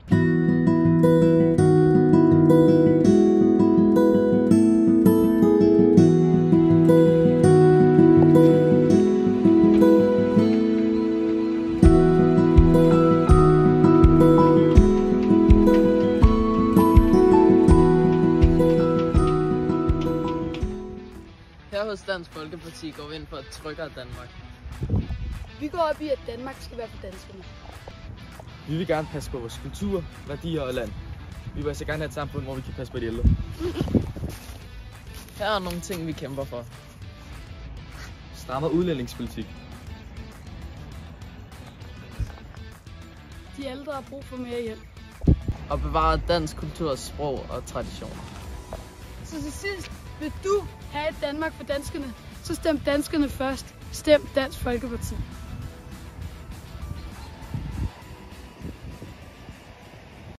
Her hos Dansk Folkeparti går vi ind for et tryggere Danmark. Vi går op i, at Danmark skal være for danskerne. Vi vil gerne passe på vores kultur, værdier og land. Vi vil altså gerne have et samfund, hvor vi kan passe på de ældre. Her er nogle ting, vi kæmper for. Strammer udlændingspolitik. De ældre har brug for mere hjælp. Og bevare dansk kultur, sprog og traditioner. Så til sidst, vil du have et Danmark for danskerne, så stem danskerne først. Stem Dansk Folkeparti.